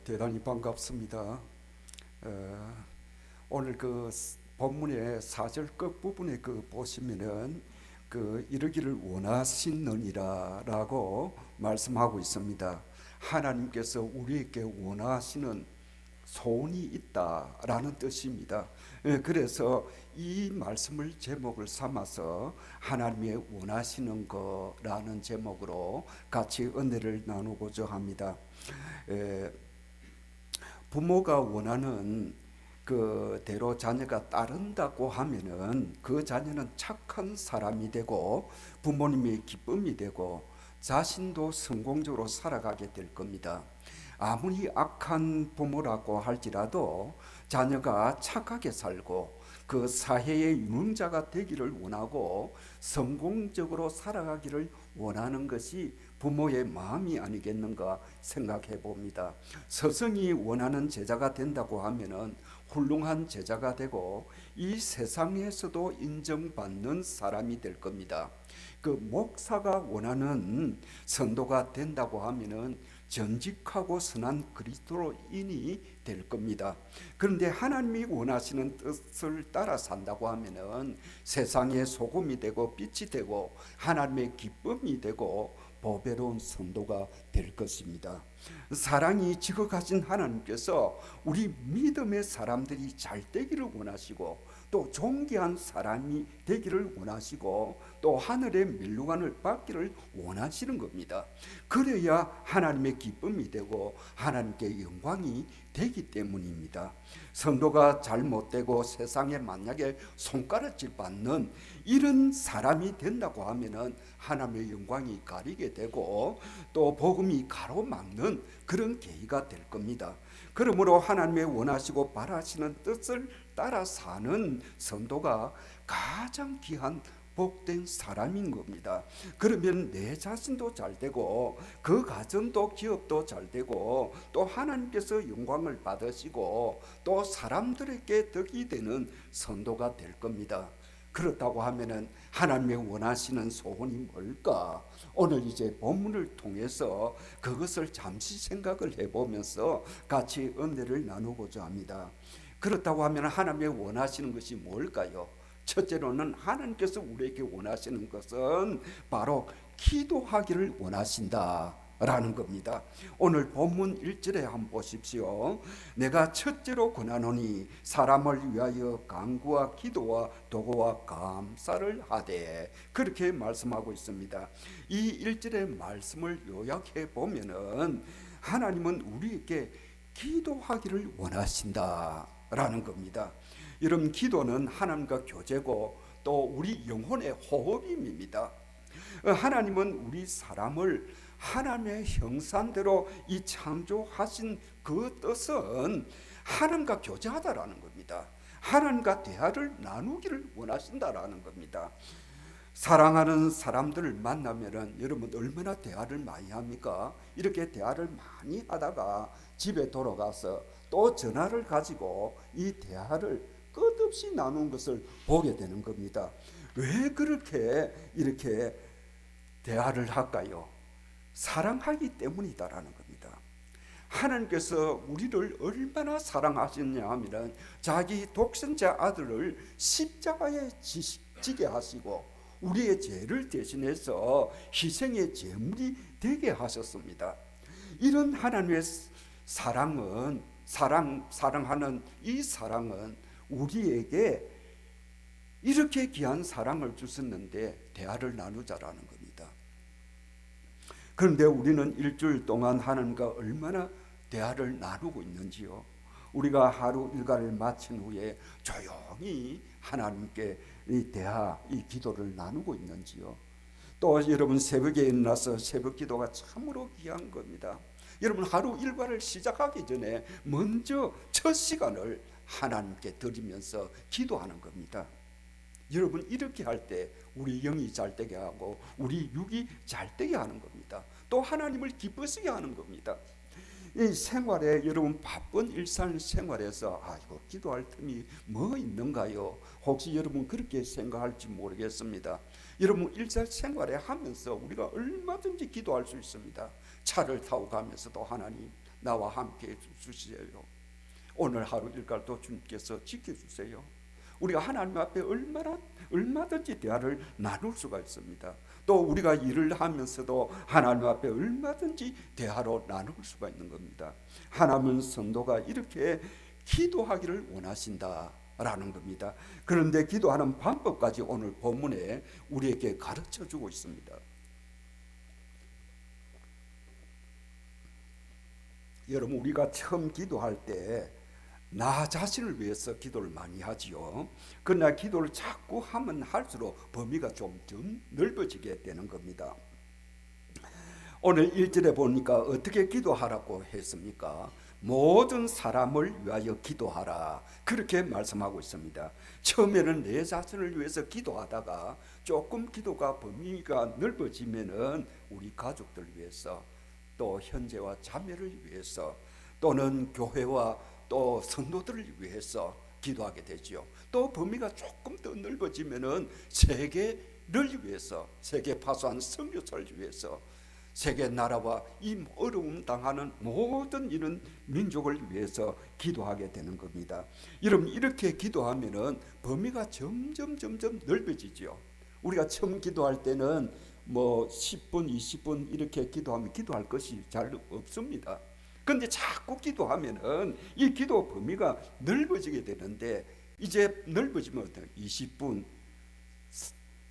대단히 반갑습니다. 오늘 그 본문의 4절 끝부분에 보시면은 이르기를 원하시느니라라고 말씀하고 있습니다. 하나님께서 우리에게 원하시는 소원이 있다라는 뜻입니다. 그래서 이 말씀을 제목을 삼아서 하나님의 원하시는 거라는 제목으로 같이 은혜를 나누고자 합니다. 부모가 원하는 그대로 자녀가 따른다고 하면은 그 자녀는 착한 사람이 되고 부모님의 기쁨이 되고 자신도 성공적으로 살아가게 될 겁니다. 아무리 악한 부모라고 할지라도 자녀가 착하게 살고 그 사회의 유능자가 되기를 원하고 성공적으로 살아가기를 원하는 것이 부모의 마음이 아니겠는가 생각해 봅니다. 스승이 원하는 제자가 된다고 하면은 훌륭한 제자가 되고 이 세상에서도 인정받는 사람이 될 겁니다. 그 목사가 원하는 선도가 된다고 하면은 전직하고 선한 그리스도인이 될 겁니다. 그런데 하나님이 원하시는 뜻을 따라 산다고 하면은 세상의 소금이 되고 빛이 되고 하나님의 기쁨이 되고 보배로운 성도가 될 것입니다. 사랑이 지극하신 하나님께서 우리 믿음의 사람들이 잘 되기를 원하시고 또 존귀한 사람이 되기를 원하시고 또 하늘의 면류관을 받기를 원하시는 겁니다. 그래야 하나님의 기쁨이 되고 하나님께 영광이 되기 때문입니다. 성도가 잘못되고 세상에 만약에 손가락질 받는 이런 사람이 된다고 하면은 하나님의 영광이 가리게 되고 또 복음이 가로막는 그런 계기가 될 겁니다. 그러므로 하나님의 원하시고 바라시는 뜻을 따라 사는 성도가 가장 귀한 복된 사람인 겁니다. 그러면 내 자신도 잘 되고 그 가정도 기업도 잘 되고 또 하나님께서 영광을 받으시고 또 사람들에게 덕이 되는 성도가 될 겁니다. 그렇다고 하면은 하나님의 원하시는 소원이 뭘까? 오늘 이제 본문을 통해서 그것을 잠시 생각을 해보면서 같이 은혜를 나누고자 합니다. 그렇다고 하면 하나님의 원하시는 것이 뭘까요? 첫째로는 하나님께서 우리에게 원하시는 것은 바로 기도하기를 원하신다 라는 겁니다. 오늘 본문 1절에 한번 보십시오. 내가 첫째로 권하노니 사람을 위하여 간구와 기도와 도구와 감사를 하되, 그렇게 말씀하고 있습니다. 이 1절의 말씀을 요약해 보면은 하나님은 우리에게 기도하기를 원하신다 라는 겁니다. 여러분, 기도는 하나님과 교제고 또 우리 영혼의 호흡임입니다. 하나님은 우리 사람을 하나님의 형상대로 이 창조하신 그 뜻은 하나님과 교제하다라는 겁니다. 하나님과 대화를 나누기를 원하신다라는 겁니다. 사랑하는 사람들을 만나면은 여러분 얼마나 대화를 많이 합니까? 이렇게 대화를 많이 하다가 집에 돌아가서 또 전화를 가지고 이 대화를 끝없이 나눈 것을 보게 되는 겁니다. 왜 그렇게 이렇게 대화를 할까요? 사랑하기 때문이다라는 겁니다. 하나님께서 우리를 얼마나 사랑하셨냐 하면 자기 독생자 아들을 십자가에 지게 하시고 우리의 죄를 대신해서 희생의 제물이 되게 하셨습니다. 이런 하나님의 사랑하는 이 사랑은 우리에게 이렇게 귀한 사랑을 주셨는데 대화를 나누자라는 겁니다. 그런데 우리는 일주일 동안 하나님과 얼마나 대화를 나누고 있는지요? 우리가 하루 일과를 마친 후에 조용히 하나님께 이 대화, 이 기도를 나누고 있는지요? 또 여러분 새벽에 일어나서 새벽 기도가 참으로 귀한 겁니다. 여러분 하루 일과를 시작하기 전에 먼저 첫 시간을 하나님께 드리면서 기도하는 겁니다. 여러분 이렇게 할 때 우리 영이 잘 되게 하고 우리 육이 잘 되게 하는 겁니다. 또 하나님을 기쁘시게 하는 겁니다. 이 생활에 여러분 바쁜 일상생활에서 이거 기도할 틈이 뭐 있는가요? 혹시 여러분 그렇게 생각할지 모르겠습니다. 여러분 일상생활에 하면서 우리가 얼마든지 기도할 수 있습니다. 차를 타고 가면서도 하나님 나와 함께 해 주시세요. 오늘 하루 일과도 주님께서 지켜주세요. 우리가 하나님 앞에 얼마든지 대화를 나눌 수가 있습니다. 또 우리가 일을 하면서도 하나님 앞에 얼마든지 대화로 나눌 수가 있는 겁니다. 하나님은 성도가 이렇게 기도하기를 원하신다라는 겁니다. 그런데 기도하는 방법까지 오늘 본문에 우리에게 가르쳐 주고 있습니다. 여러분, 우리가 처음 기도할 때 나 자신을 위해서 기도를 많이 하지요. 그러나 기도를 자꾸 하면 할수록 범위가 좀 넓어지게 되는 겁니다. 오늘 1절에 보니까 어떻게 기도하라고 했습니까? 모든 사람을 위하여 기도하라, 그렇게 말씀하고 있습니다. 처음에는 내 자신을 위해서 기도하다가 조금 기도가 범위가 넓어지면은 우리 가족들 위해서, 또 형제와 자매를 위해서, 또는 교회와 또 성도들을 위해서 기도하게 되지요. 또 범위가 조금 더 넓어지면은 세계를 위해서, 세계 파수한 선교사를 위해서, 세계 나라와 이 어려움 당하는 모든 이런 민족을 위해서 기도하게 되는 겁니다. 여러분, 이렇게 기도하면은 범위가 점점 넓어지죠. 우리가 처음 기도할 때는 뭐 10분, 20분 이렇게 기도하면 기도할 것이 잘 없습니다. 그런데 자꾸 기도하면은 이 기도 범위가 넓어지게 되는데, 이제 넓어지면 어때요? 20분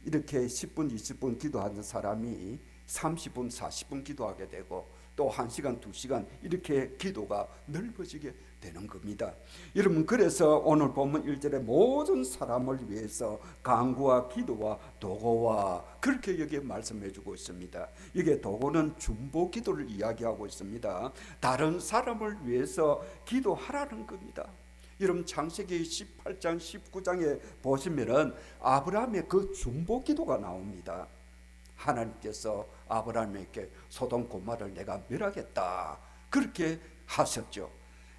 이렇게 10분, 20분 기도하는 사람이 30분, 40분 기도하게 되고, 또 1시간, 2시간 이렇게 기도가 넓어지게 되는 겁니다. 여러분, 그래서 오늘 본문 1절에 모든 사람을 위해서 간구와 기도와 도고와, 그렇게 여기에 말씀해 주고 있습니다. 이게 도고는 중보 기도를 이야기하고 있습니다. 다른 사람을 위해서 기도하라는 겁니다. 여러분, 창세기 18장 19장에 보시면은 아브라함의 그 중보 기도가 나옵니다. 하나님께서 아브라함에게 소돔 고모라를 내가 멸하겠다, 그렇게 하셨죠.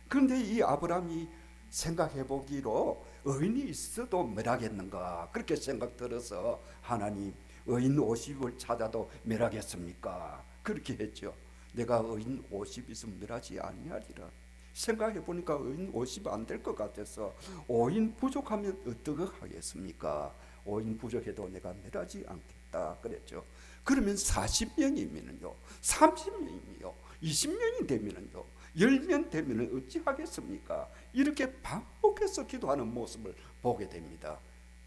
그런데 이 아브라함이 생각해 보기로 의인이 있어도 멸하겠는가, 그렇게 생각 들어서 하나님, 의인 50을 찾아도 멸하겠습니까? 그렇게 했죠. 내가 의인 50 있으면 멸하지 아니하리라. 생각해 보니까 의인 50 안 될 것 같아서 5인 부족하면 어떻게 하겠습니까? 5인 부족해도 내가 멸하지 않겠다 그랬죠. 그러면 40명이면요, 30명이요, 20명이 되면요, 10명 되면 어찌 하겠습니까? 이렇게 반복해서 기도하는 모습을 보게 됩니다.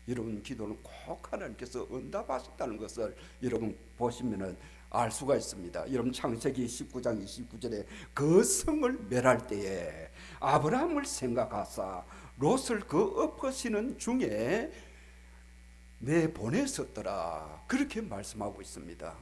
여러분, 기도는 꼭 하나님께서 응답하셨다는 것을 여러분 보시면은 알 수가 있습니다. 여러분, 창세기 19장 29절에 그 성을 멸할 때에 아브라함을 생각하사 롯을 그 엎으시는 중에 내 보냈었더라, 그렇게 말씀하고 있습니다.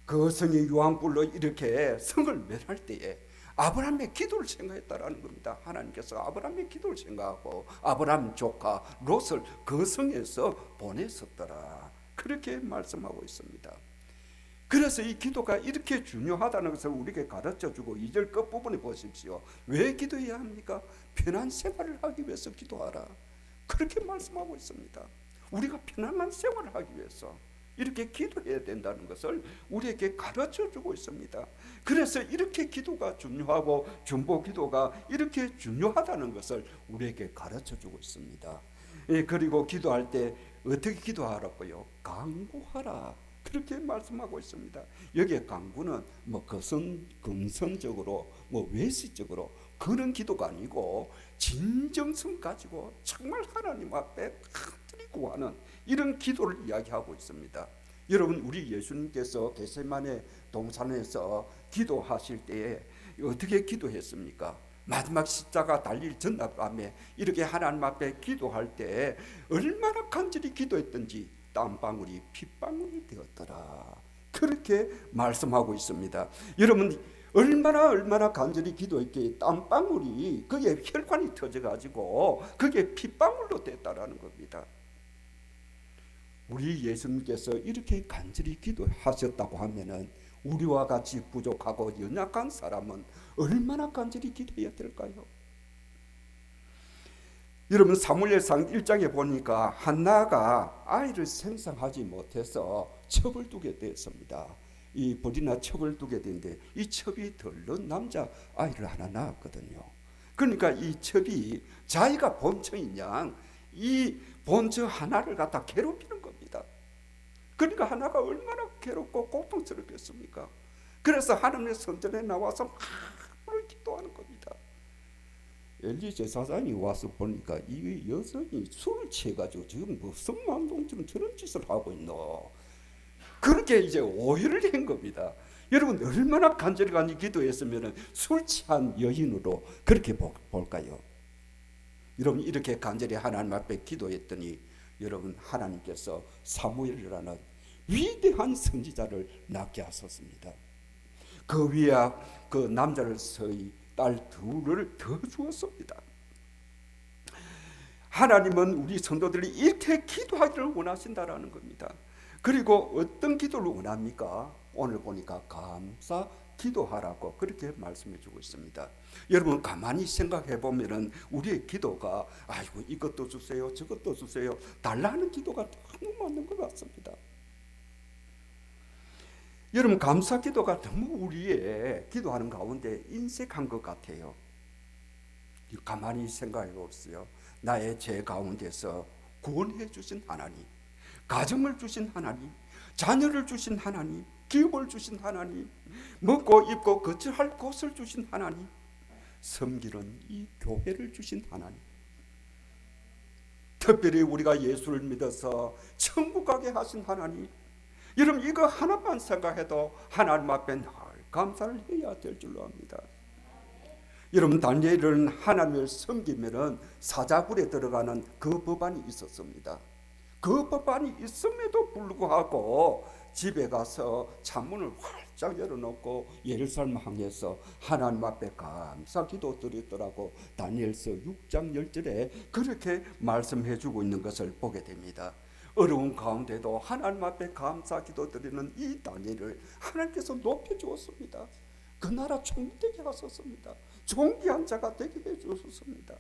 그 성이 유황불로 이렇게 성을 멸할 때에 아브라함의 기도를 생각했다라는 겁니다. 하나님께서 아브라함의 기도를 생각하고 아브라함 조카 롯을 그 성에서 보냈었더라, 그렇게 말씀하고 있습니다. 그래서 이 기도가 이렇게 중요하다는 것을 우리에게 가르쳐주고, 2절 끝부분에 보십시오. 왜 기도해야 합니까? 편한 생활을 하기 위해서 기도하라, 그렇게 말씀하고 있습니다. 우리가 편안한 생활을 하기 위해서 이렇게 기도해야 된다는 것을 우리에게 가르쳐주고 있습니다. 그래서 이렇게 기도가 중요하고 중보 기도가 이렇게 중요하다는 것을 우리에게 가르쳐주고 있습니다. 그리고 기도할 때 어떻게 기도하라고요? 간구하라, 그렇게 말씀하고 있습니다. 여기에 간구는 뭐 근선적으로 뭐 외시적으로 그런 기도가 아니고 진정성 가지고 정말 하나님 앞에 간절히 구하는 이런 기도를 이야기하고 있습니다. 여러분, 우리 예수님께서 겟세마네 동산에서 기도하실 때에 어떻게 기도했습니까? 마지막 십자가 달릴 전날밤에 이렇게 하나님 앞에 기도할 때 얼마나 간절히 기도했던지 땀방울이 핏방울이 되었더라, 그렇게 말씀하고 있습니다. 여러분, 얼마나 간절히 기도했기에 땀방울이 그게 혈관이 터져가지고 그게 핏방울로 됐다라는 겁니다. 우리 예수님께서 이렇게 간절히 기도하셨다고 하면은 우리와 같이 부족하고 연약한 사람은 얼마나 간절히 기도해야 될까요? 여러분, 사무엘상 1장에 보니까 한나가 아이를 생산하지 못해서 첩을 두게 되었습니다. 이 벌이나 첩을 두게 되는데 이 첩이 덜른 남자 아이를 하나 낳았거든요. 그러니까 이 첩이 자기가 본처인 양 이 본처 하나를 갖다 괴롭히는 겁니다. 그러니까 하나가 얼마나 괴롭고 고통스럽겠습니까? 그래서 하나님의 성전에 나와서 하나님을 기도하는 겁니다. 엘리 제사장이 와서 보니까 이 여성이 술을 취해가지고 지금 무슨 만동처럼 저런 짓을 하고 있노. 그렇게 이제 오해를 한 겁니다. 여러분 얼마나 간절히 기도했으면 술 취한 여인으로 그렇게 볼까요? 여러분 이렇게 간절히 하나님 앞에 기도했더니 여러분 하나님께서 사무엘이라는 위대한 선지자를 낳게 하셨습니다. 그 위에 그 남자를 서희 딸 둘을 더 주었습니다. 하나님은 우리 성도들이 이렇게 기도하기를 원하신다라는 겁니다. 그리고 어떤 기도를 원합니까? 오늘 보니까 감사 기도하라고 그렇게 말씀해 주고 있습니다. 여러분 가만히 생각해 보면은 우리의 기도가 아이고 이것도 주세요 저것도 주세요 달라는 기도가 너무 많은 것 같습니다. 여러분 감사 기도가 너무 우리의 기도하는 가운데 인색한 것 같아요. 가만히 생각해 보세요. 나의 죄 가운데서 구원해 주신 하나님, 가정을 주신 하나님, 자녀를 주신 하나님, 기업을 주신 하나님, 먹고 입고 거처할 곳을 주신 하나님, 섬기는 이 교회를 주신 하나님, 특별히 우리가 예수를 믿어서 천국 가게 하신 하나님, 여러분 이거 하나만 생각해도 하나님 앞에 늘 감사를 해야 될 줄로 압니다. 여러분 다니엘은 하나님을 섬기면은 사자굴에 들어가는 그 법안이 있었습니다. 그 법안이 있음에도 불구하고 집에 가서 창문을 활짝 열어놓고 예루살렘 향해서 하나님 앞에 감사 기도 드렸더라고 다니엘서 6장 10절에 그렇게 말씀해 주고 있는 것을 보게 됩니다. 어려운 가운데도 하나님 앞에 감사 기도 드리는 이 다니엘을 하나님께서 높여주었습니다. 그 나라 총되게 하셨습니다. 존귀한 자가 되게 해주셨습니다.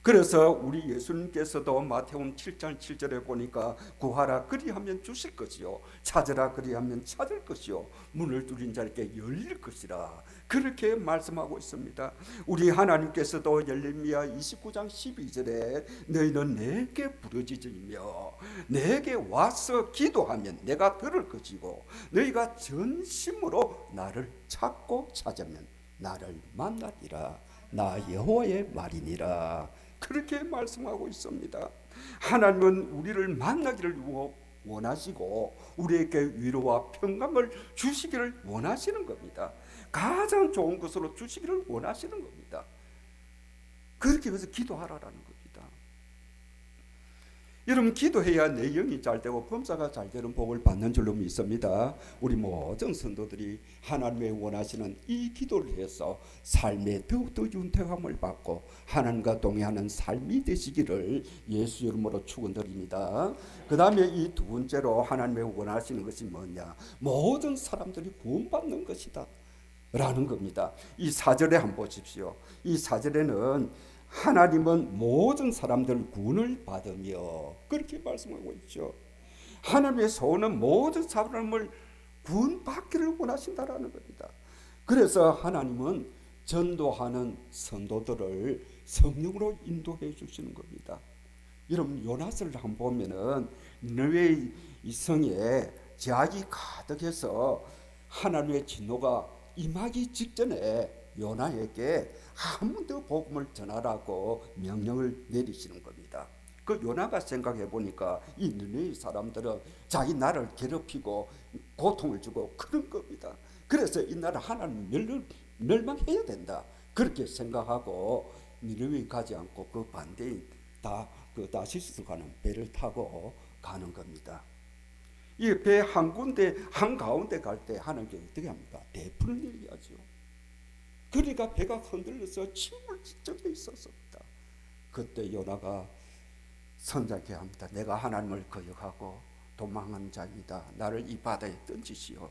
그래서 우리 예수님께서도 마태복음 7장 7절에 보니까 구하라 그리하면 주실 것이요 찾으라 그리하면 찾을 것이요 문을 두드린 자에게 열릴 것이라 그렇게 말씀하고 있습니다. 우리 하나님께서도 예레미야 29장 12절에 너희는 내게 부르짖으며 내게 와서 기도하면 내가 들을 것이고 너희가 전심으로 나를 찾고 찾으면 나를 만나리라 나 여호와의 말이니라 그렇게 말씀하고 있습니다. 하나님은 우리를 만나기를 원하시고 우리에게 위로와 평강을 주시기를 원하시는 겁니다. 가장 좋은 것으로 주시기를 원하시는 겁니다. 그렇게 해서 기도하라라는 겁니다. 여러분 기도해야 내 영이 잘 되고 범사가 잘 되는 복을 받는 줄로 믿습니다. 우리 모든 성도들이 하나님의 원하시는 이 기도를 해서 삶에 더욱더 윤택함을 받고 하나님과 동행하는 삶이 되시기를 예수 이름으로 축원드립니다. 그 다음에 이 두 번째로 하나님의 원하시는 것이 뭐냐, 모든 사람들이 구원받는 것이다 라는 겁니다. 이 4절에 한번 보십시오. 이 4절에는 하나님은 모든 사람들 구원을 받으며 그렇게 말씀하고 있죠. 하나님의 소원은 모든 사람을 구원받기를 원하신다라는 겁니다. 그래서 하나님은 전도하는 선도들을 성령으로 인도해 주시는 겁니다. 여러분 요나스를 한번 보면은 니느웨 성에 제약이 가득해서 하나님의 진노가 임하기 직전에 요나에게 한 번 더 복음을 전하라고 명령을 내리시는 겁니다. 그 요나가 생각해 보니까 이 니느웨 사람들은 자기 나라를 괴롭히고 고통을 주고 그런 겁니다. 그래서 이 나라 하나님 멸망해야 된다 그렇게 생각하고 니느웨 가지 않고 그 반대인 그 다시스 가는 배를 타고 가는 겁니다. 이 배 한 군데 한 가운데 갈 때 하나님께서 어떻게 합니까? 대풍을 내리하죠. 그러니까 배가 흔들려서 침몰 직전에 있었습니다. 그때 요나가 선자케 합니다. 내가 하나님을 거역하고 도망한 자이다. 나를 이 바다에 던지시오.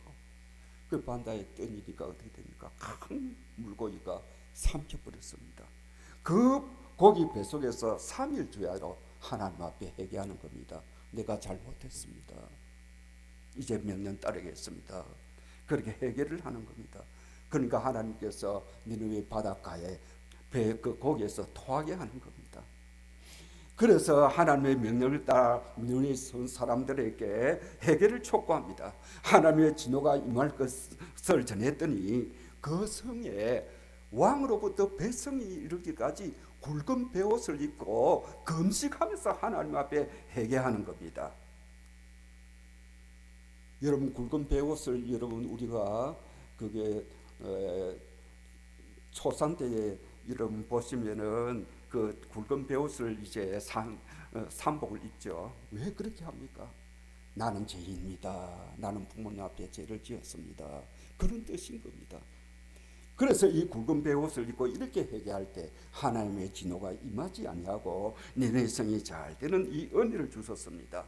그 바다에 던지니까 어떻게 됩니까? 큰 물고기가 삼켜버렸습니다. 그 고기 뱃속에서 3일 주야로 하나님 앞에 회개하는 겁니다. 내가 잘못했습니다. 이제 명령 따르겠습니다. 그렇게 해결을 하는 겁니다. 그러니까 하나님께서 니느웨 바닷가에 거기에서 토하게 하는 겁니다. 그래서 하나님의 명령을 따라 니느웨 성 사람들에게 해결을 촉구합니다. 하나님의 진노가 임할 것을 전했더니 그 성에 왕으로부터 백성이 이르기까지 굵은 베옷을 입고 금식하면서 하나님 앞에 회개하는 겁니다. 여러분 굵은 베옷을 여러분 우리가 그게 초산 때에 여러분 보시면은 그 굵은 베옷을 이제 산복을 입죠. 왜 그렇게 합니까? 나는 죄인입니다. 나는 부모님 앞에 죄를 지었습니다. 그런 뜻인 겁니다. 그래서 이 굵은 베옷을 입고 이렇게 회개할 때 하나님의 진노가 임하지 아니하고 니네 성이 잘 되는 이 은혜를 주셨습니다.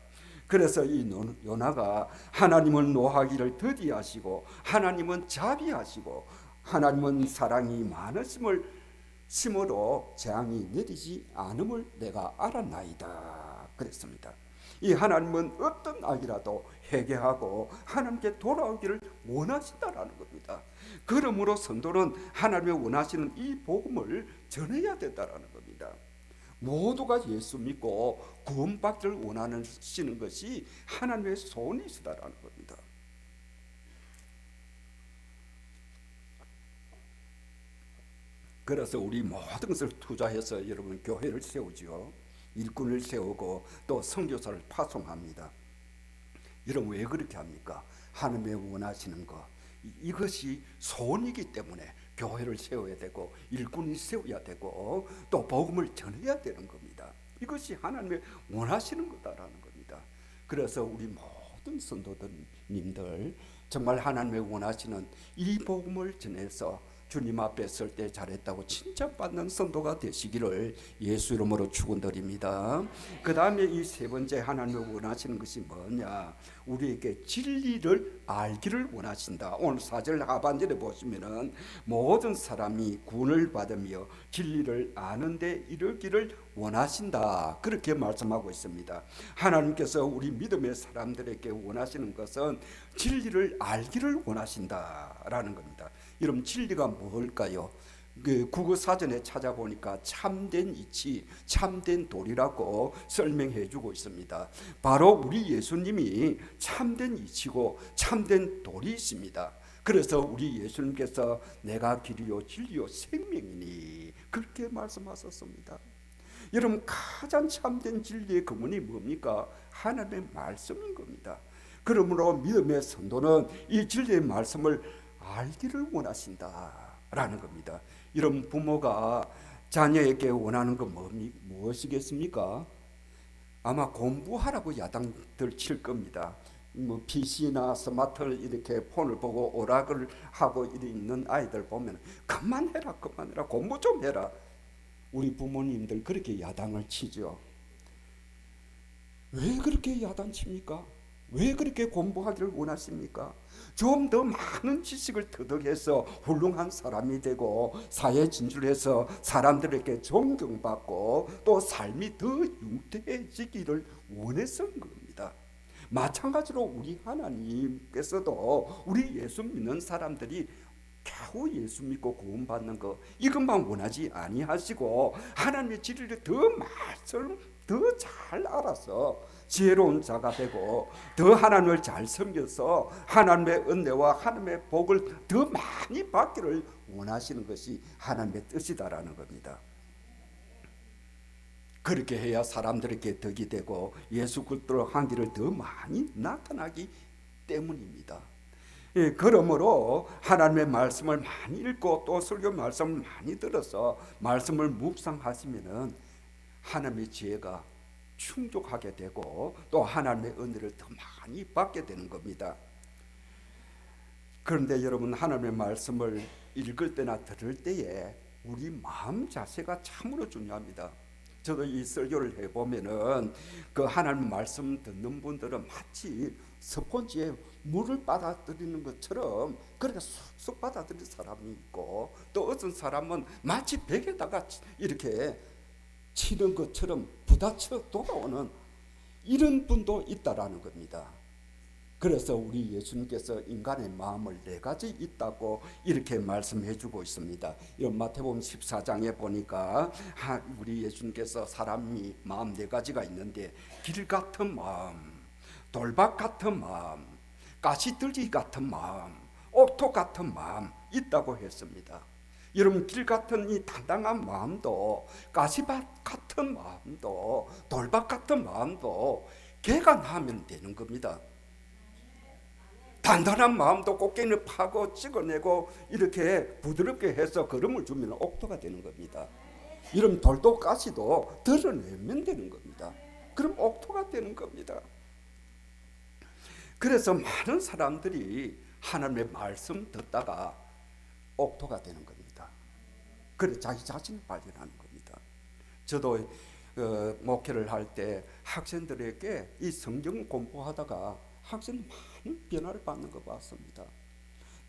그래서 이 요나가 하나님은 노하기를 더디하시고 하나님은 자비하시고 하나님은 사랑이 많으심을 심으로 재앙이 내리지 않음을 내가 알았나이다 그랬습니다. 이 하나님은 어떤 악이라도 회개하고 하나님께 돌아오기를 원하신다라는 겁니다. 그러므로 성도는 하나님의 원하시는 이 복음을 전해야 된다라는 겁니다. 모두가 예수 믿고 구원받기를 원하시는 것이 하나님의 소원이시다라는 겁니다. 그래서 우리 모든 것을 투자해서 여러분 교회를 세우지요. 일꾼을 세우고 또 선교사를 파송합니다. 여러분 왜 그렇게 합니까? 하나님의 원하시는 것 이것이 소원이기 때문에 교회를 세워야 되고 일꾼이 세워야 되고 또 복음을 전해야 되는 겁니다. 이것이 하나님의 원하시는 거다라는 겁니다. 그래서 우리 모든 성도님들 정말 하나님의 원하시는 이 복음을 전해서 주님 앞에 설 때 잘했다고 칭찬받는 성도가 되시기를 예수 이름으로 축원드립니다. 그 다음에 이 세 번째 하나님이 원하시는 것이 뭐냐? 우리에게 진리를 알기를 원하신다. 오늘 4절 하반절에 보시면은 모든 사람이 구원을 받으며 진리를 아는데 이르기를 원하신다. 그렇게 말씀하고 있습니다. 하나님께서 우리 믿음의 사람들에게 원하시는 것은 진리를 알기를 원하신다라는 겁니다. 여러분 진리가 뭘까요? 그 국어 사전에 찾아보니까 참된 이치, 참된 도리라고 설명해 주고 있습니다. 바로 우리 예수님이 참된 이치고 참된 도리이십니다. 그래서 우리 예수님께서 내가 길이요 진리요 생명이니 그렇게 말씀하셨습니다. 여러분 가장 참된 진리의 근원이 뭡니까? 하나님의 말씀인 겁니다. 그러므로 믿음의 성도는 이 진리의 말씀을 알기를 원하신다라는 겁니다. 이런 부모가 자녀에게 원하는 건 무엇이겠습니까? 아마 공부하라고 야단들 칠 겁니다. 뭐 PC나 스마트를 이렇게 폰을 보고 오락을 하고 있는 아이들 보면 그만해라 공부 좀 해라. 우리 부모님들 그렇게 야단을 치죠. 왜 그렇게 야단칩니까? 왜 그렇게 공부하기를 원하십니까? 좀 더 많은 지식을 터득해서 훌륭한 사람이 되고 사회 진출해서 사람들에게 존경받고 또 삶이 더 융태해지기를 원해서인 겁니다. 마찬가지로 우리 하나님께서도 우리 예수 믿는 사람들이 겨우 예수 믿고 구원받는 거 이것만 원하지 아니하시고 하나님의 진리를 더 잘 알아서 지혜로운 자가 되고 더 하나님을 잘 섬겨서 하나님의 은혜와 하나님의 복을 더 많이 받기를 원하시는 것이 하나님의 뜻이다라는 겁니다. 그렇게 해야 사람들에게 덕이 되고 예수 그리스도의 향기를 더 많이 나타나기 때문입니다. 예, 그러므로 하나님의 말씀을 많이 읽고 또 설교 말씀을 많이 들어서 말씀을 묵상하시면은 하나님의 지혜가 충족하게 되고 또 하나님의 은혜를 더 많이 받게 되는 겁니다. 그런데 여러분 하나님의 말씀을 읽을 때나 들을 때에 우리 마음 자세가 참으로 중요합니다. 저도 이 설교를 해보면은 그 하나님 말씀 듣는 분들은 마치 스펀지에 물을 받아들이는 것처럼 그렇게 쑥쑥 받아들이는 사람이 있고 또 어떤 사람은 마치 벽에다가 이렇게 치는 것처럼 부딪혀 돌아오는 이런 분도 있다라는 겁니다. 그래서 우리 예수님께서 인간의 마음을 네 가지 있다고 이렇게 말씀해 주고 있습니다. 이런 마태복음 14장에 보니까 우리 예수님께서 사람이 마음 네 가지가 있는데 길 같은 마음, 돌박 같은 마음, 가시떨기 같은 마음, 옥토 같은 마음 있다고 했습니다. 여러분, 길 같은 이 당당한 마음도, 가시밭 같은 마음도, 돌박 같은 마음도 개가 나면 되는 겁니다. 단단한 마음도 꽃게를 파고 찍어내고 이렇게 부드럽게 해서 걸음을 주면 옥토가 되는 겁니다. 이런 돌도 가시도 드러내면 되는 겁니다. 그럼 옥토가 되는 겁니다. 그래서 많은 사람들이 하나님의 말씀 듣다가 옥토가 되는 겁니다. 그래 자기 자신을 발견하는 겁니다. 저도 목회를 할 때 학생들에게 이 성경 공부하다가 학생들 많은 변화를 받는 거 봤습니다.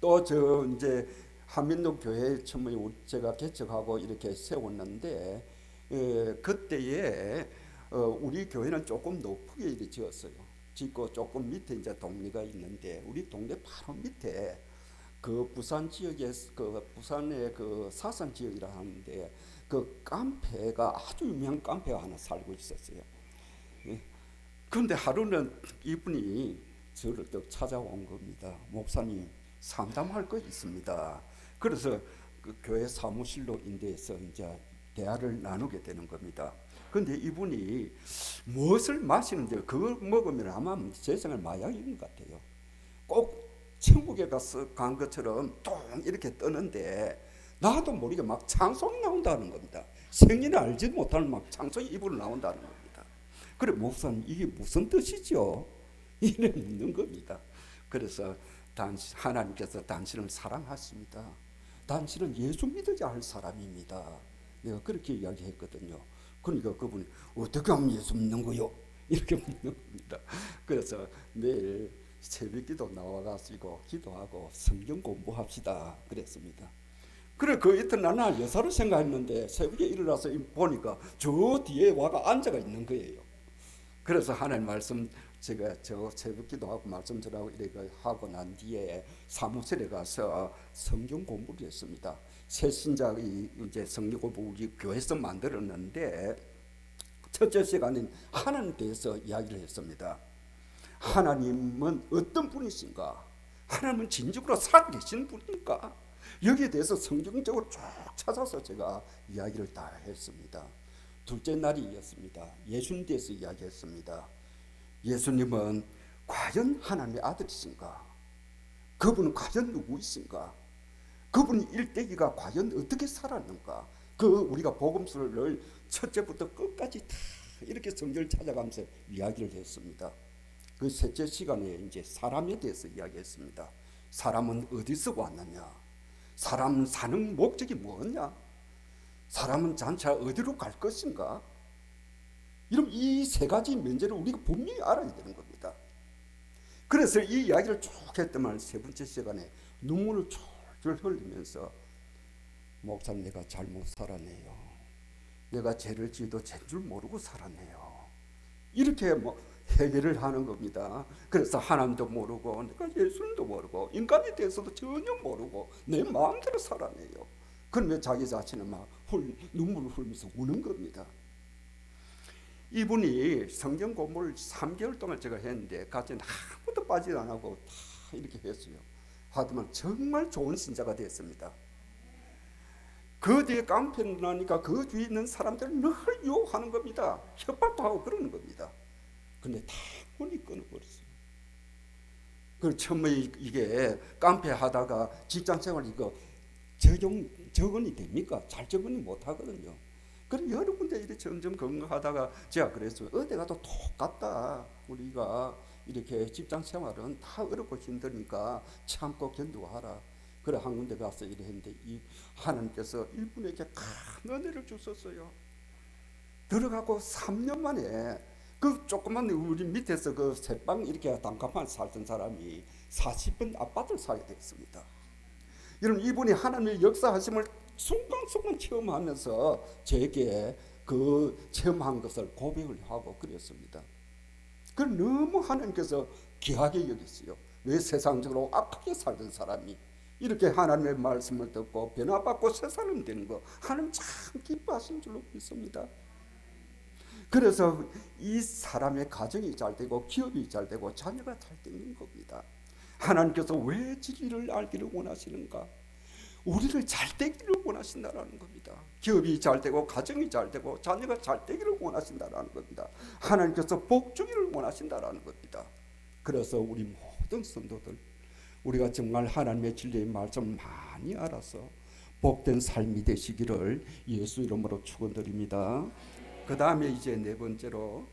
또 저 이제 한민족 교회 처음에 제가 개척하고 이렇게 세웠는데 그때에 우리 교회는 조금 높게 이렇게 지었어요. 짓고 조금 밑에 이제 동네가 있는데 우리 동네 바로 밑에 그 부산 지역에 그 부산의 그 사산 지역이라 하는데 그 깡패가 아주 유명한 깡패가 하나 살고 있었어요. 그런데 하루는 이분이 저를 또 찾아온 겁니다. 목사님, 상담할 거 있습니다. 그래서 그 교회 사무실로 인도해서 이제 대화를 나누게 되는 겁니다. 그런데 이분이 무엇을 마시는지 그걸 먹으면 아마 제 생각에 마약인 것 같아요. 꼭 천국에 가서 간 것처럼 똥 이렇게 뜨는데 나도 모르게 막 찬송이 나온다는 겁니다. 생리는 알지 못하는 막 찬송이 입으로 나온다는 겁니다. 그래, 목사님 이게 무슨 뜻이죠? 이래 묻는 겁니다. 그래서 하나님께서 당신을 사랑하십니다. 당신은 예수 믿어야 할 사람입니다. 내가 그렇게 이야기했거든요. 그러니까 그분이 어떻게 하면 예수 믿는 거요? 이렇게 묻는 겁니다. 그래서 매일 새벽기도 나와가지고 기도하고 성경 공부합시다 그랬습니다. 그래 그 이튿날 나 여사를 생각했는데 새벽에 일어나서 보니까 저 뒤에 와가 앉아가 있는 거예요. 그래서 하나님 말씀 제가 저 새벽기도 하고 말씀 전하고 이렇게 하고 난 뒤에 사무실에 가서 성경 공부를 했습니다. 새 신작이 이제 성경 공부 우리 교회에서 만들었는데 첫째 시간은 하나님에 대해서 이야기를 했습니다. 하나님은 어떤 분이신가? 하나님은 진정으로 살아계신 분입니까? 여기에 대해서 성경적으로 쭉 찾아서 제가 이야기를 다 했습니다. 둘째 날이었습니다. 예수님 대해서 이야기했습니다. 예수님은 과연 하나님의 아들이신가? 그분은 과연 누구이신가? 그분이 일대기가 과연 어떻게 살았는가? 그 우리가 복음서를 첫째부터 끝까지 다 이렇게 성경을 찾아가면서 이야기를 했습니다. 그 셋째 시간에 이제 사람에 대해서 이야기했습니다. 사람은 어디서 왔느냐? 사람은 사는 목적이 뭐냐? 사람은 장차 어디로 갈 것인가? 이런 이 세 가지 문제를 우리가 분명히 알아야 되는 겁니다. 그래서 이 이야기를 쭉 했더만 세 번째 시간에 눈물을 졸졸 흘리면서 목사님 내가 잘못 살았네요. 내가 죄를 지어도 죄인 줄 모르고 살았네요. 이렇게 해결을 하는 겁니다. 그래서 하나님도 모르고 내가 예수님도 모르고 인간에 대해서도 전혀 모르고 내 마음대로 살아내요. 그러면 자기 자신은 막 눈물을 흘리면서 우는 겁니다. 이분이 성경 공부를 3개월 동안 제가 했는데 같이 아무도 빠지도 안 하고 다 이렇게 했어요. 하더만 정말 좋은 신자가 됐습니다. 그 뒤에 깡패를 나니까 그 뒤에 있는 사람들을 늘 유혹하는 겁니다. 협박도 하고 그러는 겁니다. 근데 다 문이 끊어버렸어요. 그 처음에 이게 깡패 하다가 직장 생활 이거 적응이 됩니까? 잘 적응이 못 하거든요. 그럼 여러 군데 이렇게 점점 건강하다가 제가 그랬어요. 어디 가도 똑같다. 우리가 이렇게 직장 생활은 다 어렵고 힘드니까 참고 견디하라. 그래 한 군데 가서 이래 했는데 이 하나님께서 이분에게 큰 은혜를 주셨어요. 들어가고 3년 만에 그 조그만 우리 밑에서 그 새빵 이렇게 단칸방 살던 사람이 40번 아파트를 사게 됐습니다. 여러분 이분이 하나님의 역사하심을 순간순간 체험하면서 제게 그 체험한 것을 고백을 하고 그랬습니다. 그걸 너무 하나님께서 귀하게 여겼어요. 왜 세상적으로 악하게 살던 사람이 이렇게 하나님의 말씀을 듣고 변화받고 새 사람 되는 거 하나님 참 기뻐하신 줄로 믿습니다. 그래서 이 사람의 가정이 잘 되고 기업이 잘 되고 자녀가 잘 되는 겁니다. 하나님께서 왜 진리를 알기를 원하시는가? 우리를 잘 되기를 원하신다라는 겁니다. 기업이 잘 되고 가정이 잘 되고 자녀가 잘 되기를 원하신다라는 겁니다. 하나님께서 복 주기를 원하신다라는 겁니다. 그래서 우리 모든 성도들 우리가 정말 하나님의 진리의 말씀을 많이 알아서 복된 삶이 되시기를 예수 이름으로 축원드립니다. 그 다음에 이제 네 번째로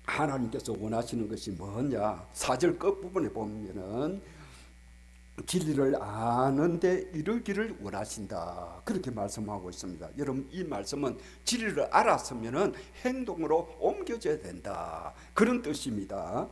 하나님께서 원하시는 것이 뭐냐? 4절 끝부분에 보면은 진리를 아는데 이르기를 원하신다. 그렇게 말씀하고 있습니다. 여러분 이 말씀은 진리를 알았으면은 행동으로 옮겨져야 된다. 그런 뜻입니다.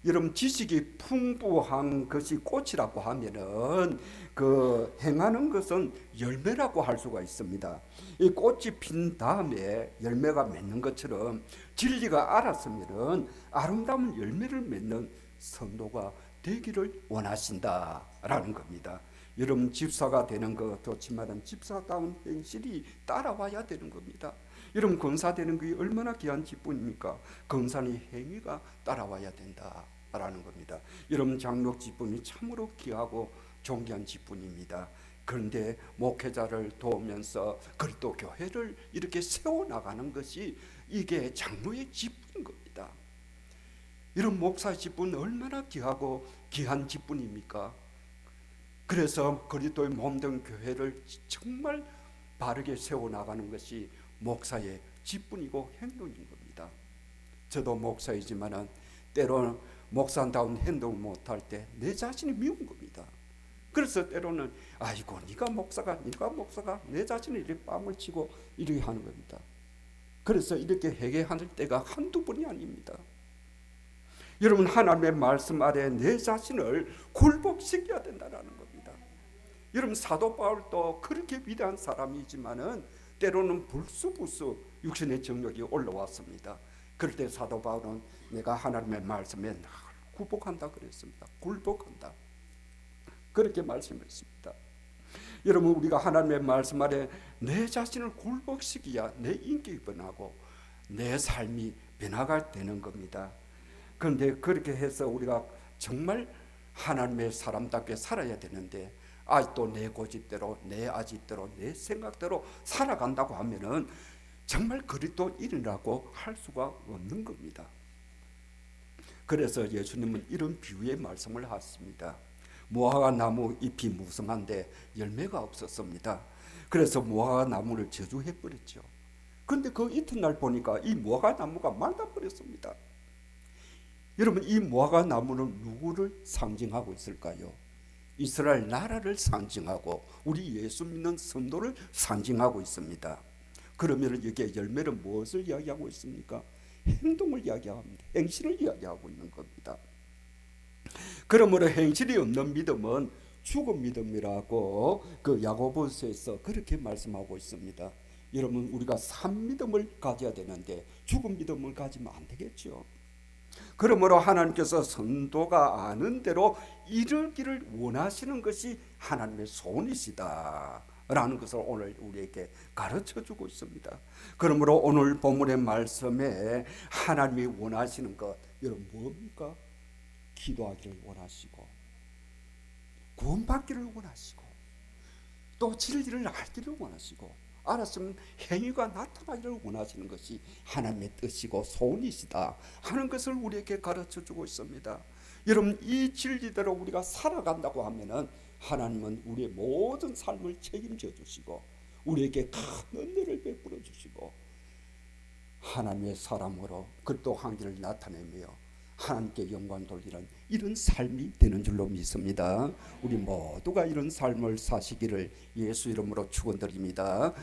여러분 지식이 풍부한 것이 꽃이라고 하면은 그 행하는 것은 열매라고 할 수가 있습니다. 이 꽃이 핀 다음에 열매가 맺는 것처럼 진리가 알았으면은 아름다운 열매를 맺는 성도가 되기를 원하신다라는 겁니다. 여러분 집사가 되는 것 좋지만 집사다운 행실이 따라와야 되는 겁니다. 여러분 권사 되는 게 얼마나 귀한 직분입니까? 권사의 행위가 따라와야 된다라는 겁니다. 여러분 장로 직분이 참으로 귀하고 존귀한 직분입니다. 그런데 목회자를 도우면서 그리고 또 교회를 이렇게 세워나가는 것이 이게 장로의 직분인 겁니다. 이런 목사의 직분은 얼마나 귀하고 귀한 직분입니까? 그래서 그리스도의 몸된 교회를 정말 바르게 세워나가는 것이 목사의 직분이고 행동인 겁니다. 저도 목사이지만 때로는 목사다운 행동을 못할 때 내 자신이 미운 겁니다. 그래서 때로는 아이고 네가 목사가 내 자신이 이렇게 뺨을 치고 이렇게 하는 겁니다. 그래서 이렇게 회개하는 때가 한두 번이 아닙니다. 여러분 하나님의 말씀 아래 내 자신을 굴복시켜야 된다는 겁니다. 여러분 사도 바울도 그렇게 위대한 사람이지만은 때로는 불쑥불쑥 육신의 정욕이 올라왔습니다. 그럴 때 사도 바울은 내가 하나님의 말씀에 굴복한다 그랬습니다. 굴복한다 그렇게 말씀했습니다. 여러분 우리가 하나님의 말씀 아래 내 자신을 굴복시켜야 내 인격이 변하고 내 삶이 변화가 되는 겁니다. 그런데 그렇게 해서 우리가 정말 하나님의 사람답게 살아야 되는데 아직도 내 고집대로 내 아집대로 내 생각대로 살아간다고 하면은 정말 그리스도인이라고 할 수가 없는 겁니다. 그래서 예수님은 이런 비유의 말씀을 하십니다. 무화과 나무 잎이 무성한데 열매가 없었습니다. 그래서 무화과 나무를 저주해 버렸죠. 그런데 그 이튿날 보니까 이 무화과 나무가 말라 버렸습니다. 여러분 이 무화과 나무는 누구를 상징하고 있을까요? 이스라엘 나라를 상징하고 우리 예수 믿는 성도를 상징하고 있습니다. 그러면 여기에 열매는 무엇을 이야기하고 있습니까? 행동을 이야기합니다. 행실을 이야기하고 있는 겁니다. 그러므로 행실이 없는 믿음은 죽은 믿음이라고 그 야고보서에서 그렇게 말씀하고 있습니다. 여러분 우리가 산 믿음을 가져야 되는데 죽은 믿음을 가지면 안 되겠죠. 그러므로 하나님께서 성도가 아는 대로 이루기를 원하시는 것이 하나님의 소원이시다 라는 것을 오늘 우리에게 가르쳐주고 있습니다. 그러므로 오늘 본문의 말씀에 하나님이 원하시는 것 여러분 뭡니까? 기도하기를 원하시고 구원받기를 원하시고 또 진리를 알기를 원하시고 알았으면 행위가 나타나기를 원하시는 것이 하나님의 뜻이고 소원이시다 하는 것을 우리에게 가르쳐주고 있습니다. 여러분 이 진리대로 우리가 살아간다고 하면은 하나님은 우리의 모든 삶을 책임져 주시고 우리에게 큰 은혜를 베풀어 주시고 하나님의 사람으로 그리스도 한계를 나타내며 하나님께 영광 돌리는 이런 삶이 되는 줄로 믿습니다. 우리 모두가 이런 삶을 사시기를 예수 이름으로 축원드립니다.